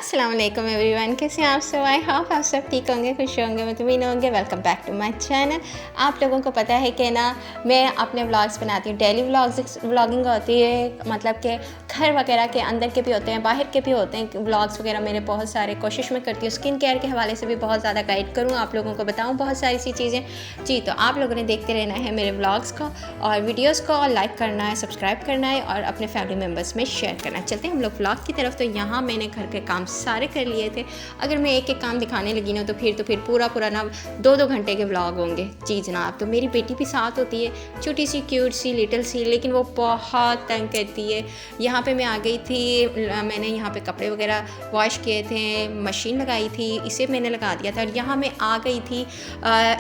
अस्सलाम वालेकुम एवरीवन, कैसे हैं आप सब। आई होप आप सब ठीक होंगे, खुश होंगे, मुतमईन होंगे। Welcome back to my channel. आप लोगों को पता है कि ना मैं अपने व्लॉग्स बनाती हूँ, डेली व्लॉगिंग होती है, मतलब कि घर वगैरह के अंदर के भी होते हैं, बाहर के भी होते हैं व्लॉग्स वगैरह मेरे बहुत सारे। कोशिश मैं करती हूँ स्किन केयर के हवाले से भी बहुत ज़्यादा गाइड करूँ, आप लोगों को बताऊँ बहुत सारी सी चीज़ें जी। तो आप लोगों ने देखते रहना है मेरे व्लॉग्स को और वीडियोज़ को, और लाइक करना है, सब्सक्राइब करना है और अपने फैमिली मेम्बर्स में शेयर करना है। चलते हैं हम लोग व्लॉग की तरफ। तो यहाँ मैंने घर के काम सारे कर लिए थे। अगर मैं एक एक काम दिखाने लगी ना तो फिर पूरा ना 2-2 घंटे के व्लॉग होंगे जी जनाब। तो मेरी बेटी भी साथ होती है, छोटी सी क्यूट सी लिटिल सी, लेकिन वो बहुत तंग करती है। यहाँ पे मैं आ गई थी, मैंने यहाँ पे कपड़े वगैरह वॉश किए थे, मशीन लगाई थी, इसे मैंने लगा दिया था। और यहाँ मैं आ गई थी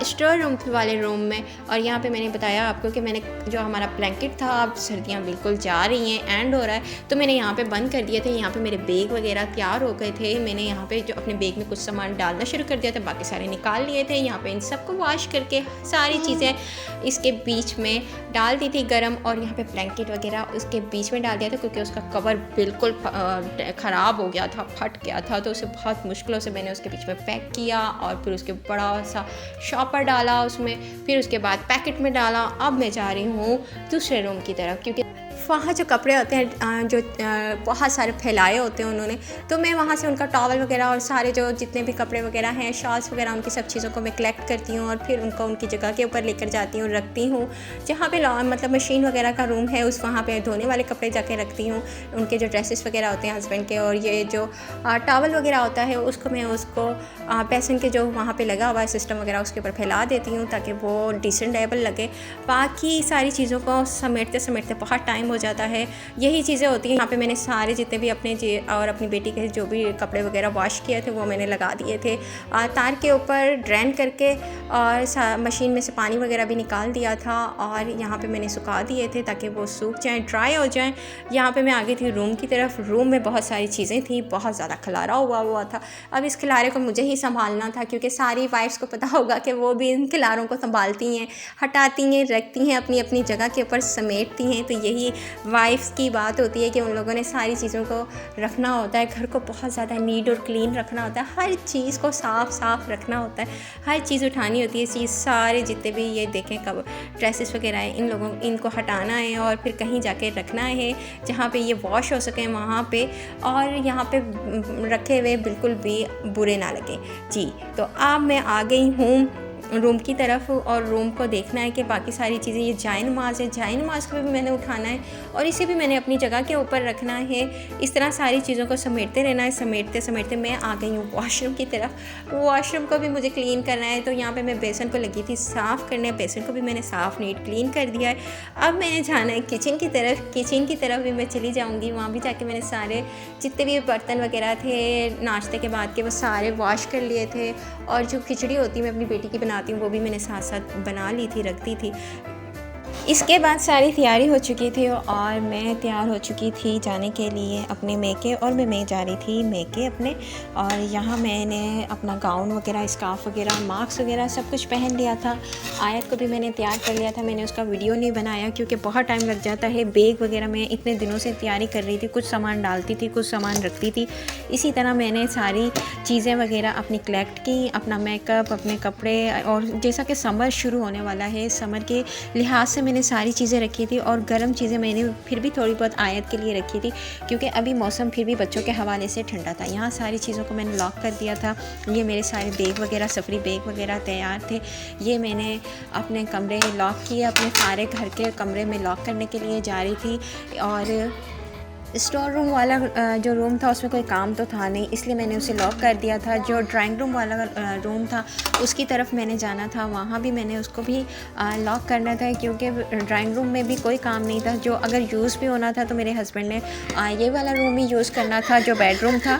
स्टोर रूम वाले रूम में। और यहाँ पे मैंने बताया आपको कि मैंने जो हमारा ब्लैंकेट था, अब सर्दियाँ बिल्कुल जा रही हैं, एंड हो रहा है, तो मैंने यहाँ पे बंद कर दिए थे। यहाँ पे मेरे बैग वगैरह तैयार हो गए थे। मैंने यहाँ पे जो अपने बैग में कुछ सामान डालना शुरू कर दिया था, बाकी सारे निकाल लिए थे। यहाँ पे इन सबको वॉश करके सारी चीज़ें इसके बीच में डाल दी थी गरम, और यहाँ पे ब्लैंकेट वगैरह उसके बीच में डाल दिया था क्योंकि उसका कवर बिल्कुल ख़राब हो गया था, फट गया था। तो उसे बहुत मुश्किलों से मैंने उसके बीच में पैक किया और फिर उसके बड़ा सा शॉपर डाला उसमें, फिर उसके बाद पैकेट में डाला। अब मैं जा रही हूँ दूसरे रूम की तरफ, क्योंकि वहाँ जो कपड़े होते हैं जो बहुत सारे फैलाए होते हैं उन्होंने, तो मैं वहाँ से उनका टॉवल वगैरह और सारे जो जितने भी कपड़े वगैरह हैं, शॉल्स वगैरह, उनकी सब चीज़ों को मैं कलेक्ट करती हूँ और फिर उनको उनकी जगह के ऊपर लेकर जाती हूँ, रखती हूँ। जहाँ पे मतलब मशीन वगैरह का रूम है, उस वहाँ पे धोने वाले कपड़े जाके रखती हूँ, उनके जो ड्रेसेस वगैरह होते हैं हस्बैंड के, और ये जो टॉवल वगैरह होता है उसको मैं बेसन के जो वहाँ पर लगा हुआ है सिस्टम वगैरह, उसके ऊपर फैला देती हूँ ताकि वो डिसेंडेबल लगे। बाकी सारी चीज़ों को समेटते समेटते बहुत टाइम हो जाता है। यही चीज़ें होती हैं। यहाँ पे मैंने सारे जितने भी अपने और अपनी बेटी के जो भी कपड़े वगैरह वॉश किए थे वो मैंने लगा दिए थे तार के ऊपर ड्रेन करके, और मशीन में से पानी वगैरह भी निकाल दिया था और यहाँ पे मैंने सुखा दिए थे ताकि वो सूख जाएँ, ड्राई हो जाएँ। यहाँ पे मैं आ गई थी रूम की तरफ। रूम में बहुत सारी चीज़ें थी, बहुत ज़्यादा खलारा हुआ था। अब इस खिलारे को मुझे ही संभालना था, क्योंकि सारी वाइफ्स को पता होगा कि वो भी इन खिलारों को संभालती हैं, हटाती हैं, रखती हैं, अपनी अपनी जगह के ऊपर समेटती हैं। तो यही वाइफ्स की बात होती है कि उन लोगों ने सारी चीज़ों को रखना होता है, घर को बहुत ज़्यादा नीट और क्लीन रखना होता है, हर चीज़ को साफ़ रखना होता है, हर चीज़ उठानी होती है। चीज़ सारे जितने भी ये देखें कब ड्रेसेस वगैरह हैं, इनको हटाना है और फिर कहीं जाके रखना है जहाँ पे ये वॉश हो सकें वहाँ पे, और यहाँ पे रखे हुए बिल्कुल भी बुरे ना लगे जी। तो अब मैं आ गई हूँ रूम की तरफ, और रूम को देखना है कि बाकी सारी चीज़ें, ये जाए नमाज है, जाए नमाज को भी मैंने उठाना है और इसे भी मैंने अपनी जगह के ऊपर रखना है। इस तरह सारी चीज़ों को समेटते रहना है। समेटते समेटते मैं आ गई हूँ वॉशरूम की तरफ। वॉशरूम को भी मुझे क्लीन करना है, तो यहाँ पे मैं बेसन को लगी थी साफ़ करने। बेसन को भी मैंने साफ़ नीट क्लीन कर दिया है। अब मैंने जाना है किचन की तरफ। किचन की तरफ भी मैं चली जाऊँगी, वहाँ भी जाके मैंने सारे जितने भी बर्तन वगैरह थे नाश्ते के बाद के वो सारे वॉश कर लिए थे, और जो खिचड़ी होती है मैं अपनी बेटी की बनाती हूँ वो भी मैंने साथ साथ बना ली थी, रख दी थी। इसके बाद सारी तैयारी हो चुकी थी और मैं तैयार हो चुकी थी जाने के लिए अपने मेके, और मैं जा रही थी मेके अपने। और यहाँ मैंने अपना गाउन वगैरह, स्कार्फ वगैरह, मास्क वगैरह सब कुछ पहन लिया था। आयत को भी मैंने तैयार कर लिया था। मैंने उसका वीडियो नहीं बनाया क्योंकि बहुत टाइम लग जाता है। बैग वगैरह मैं इतने दिनों से तैयारी कर रही थी, कुछ सामान डालती थी, कुछ सामान रखती थी। इसी तरह मैंने सारी चीज़ें वगैरह अपनी कलेक्ट की, अपना मेकअप, अपने कपड़े, और जैसा कि समर शुरू होने वाला है, समर के लिहाज से मैंने सारी चीज़ें रखी थी। और गर्म चीज़ें मैंने फिर भी थोड़ी बहुत आयत के लिए रखी थी क्योंकि अभी मौसम फिर भी बच्चों के हवाले से ठंडा था। यहाँ सारी चीज़ों को मैंने लॉक कर दिया था। ये मेरे सारे बैग वगैरह, सफरी बैग वगैरह तैयार थे। ये मैंने अपने कमरे लॉक किए, अपने सारे घर के कमरे में लॉक करने के लिए जा रही थी। और स्टोर रूम वाला जो रूम था उसमें कोई काम तो था नहीं, इसलिए मैंने उसे लॉक कर दिया था। जो ड्राइंग रूम वाला रूम था उसकी तरफ मैंने जाना था, वहाँ भी मैंने उसको भी लॉक करना था क्योंकि ड्राइंग रूम में भी कोई काम नहीं था। जो अगर यूज़ भी होना था तो मेरे हस्बैंड ने ये वाला रूम ही यूज़ करना था जो बेडरूम था।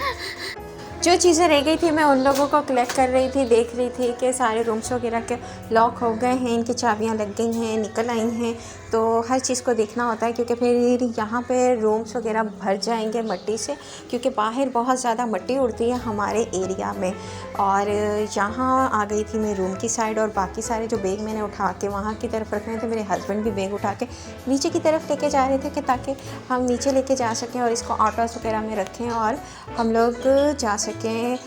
जो चीज़ें रह गई थी मैं उन लोगों को कलेक्ट कर रही थी, देख रही थी कि सारे रूम्स वगैरह के लॉक हो गए हैं, इनकी चाबियां लग गई हैं, निकल आई हैं। तो हर चीज़ को देखना होता है, क्योंकि फिर यहाँ पे रूम्स वगैरह भर जाएंगे मट्टी से, क्योंकि बाहर बहुत ज़्यादा मट्टी उड़ती है हमारे एरिया में। और यहाँ आ गई थी मैं रूम की साइड, और बाकी सारे जो बैग मैंने उठा के वहाँ की तरफ रख रहे थे, मेरे हस्बैंड भी बैग उठा के नीचे की तरफ लेके जा रहे थे कि ताकि हम नीचे लेके जा सकें और इसको ऑटोस वगैरह में रखें और हम लोग जा सकें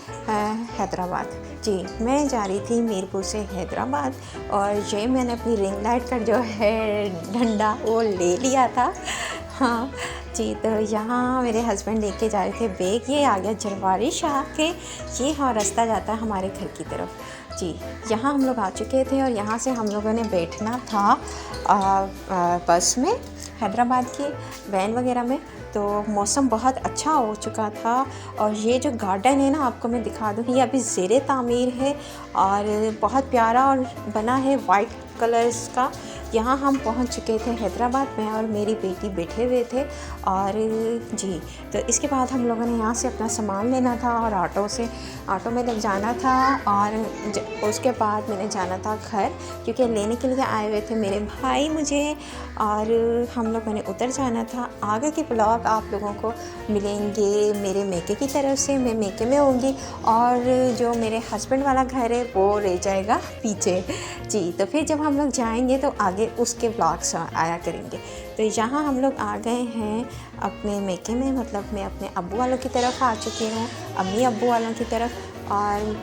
हैदराबाद। जी, मैं जा रही थी मीरपुर से हैदराबाद, और ये मैंने अपनी रिंग लाइट का जो है डंडा वो ले लिया था। हाँ जी, तो यहाँ मेरे हस्बैंड लेके जा रहे थे बैग। ये आ गया जरवारी शाह के, ये हाँ रास्ता जाता है हमारे घर की तरफ। जी, यहाँ हम लोग आ चुके थे, और यहाँ से हम लोगों ने बैठना था बस में, हैदराबाद की वैन वगैरह में। तो मौसम बहुत अच्छा हो चुका था, और ये जो गार्डन है ना, आपको मैं दिखा दूँ, ये अभी ज़ेरे तामीर है और बहुत प्यारा और बना है वाइट कलर्स का। यहाँ हम पहुँच चुके थे हैदराबाद में, और मेरी बेटी बैठे हुए थे। और जी, तो इसके बाद हम लोगों ने यहाँ से अपना सामान लेना था और ऑटो में लग जाना था, और उसके बाद मैंने जाना था घर, क्योंकि लेने के लिए आए हुए थे मेरे भाई मुझे, और हम लोगों ने उतर जाना था। आगे के ब्लॉग आप लोगों को मिलेंगे मेरे मेके की तरफ से, मैं मेके में होंगी, और जो मेरे हस्बैंड वाला घर है वो रह जाएगा पीछे। जी, तो फिर जब हम लोग जाएंगे तो आगे उसके ब्लॉग्स आया करेंगे। तो यहाँ हम लोग आ गए हैं अपने मेके में, मतलब मैं अपने अब्बू वालों की तरफ आ चुकी हूँ, अम्मी अब्बू वालों की तरफ। और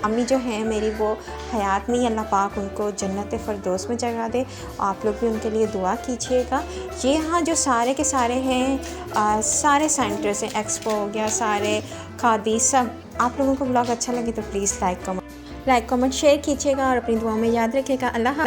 अम्मी जो हैं मेरी वो हयात नहीं, अल्लाह पाक उनको जन्नत फ़िरदौस में जगह दे। आप लोग भी उनके लिए दुआ कीजिएगा। ये यहाँ जो सारे के सारे हैं सारे सेंटर्स हैं, एक्सपो हो गया, सारे खादी, सब। आप लोगों को ब्लॉग अच्छा लगे तो प्लीज़ लाइक कमेंट शेयर कीजिएगा, और अपनी दुआ में याद रखिएगा। अल्लाह।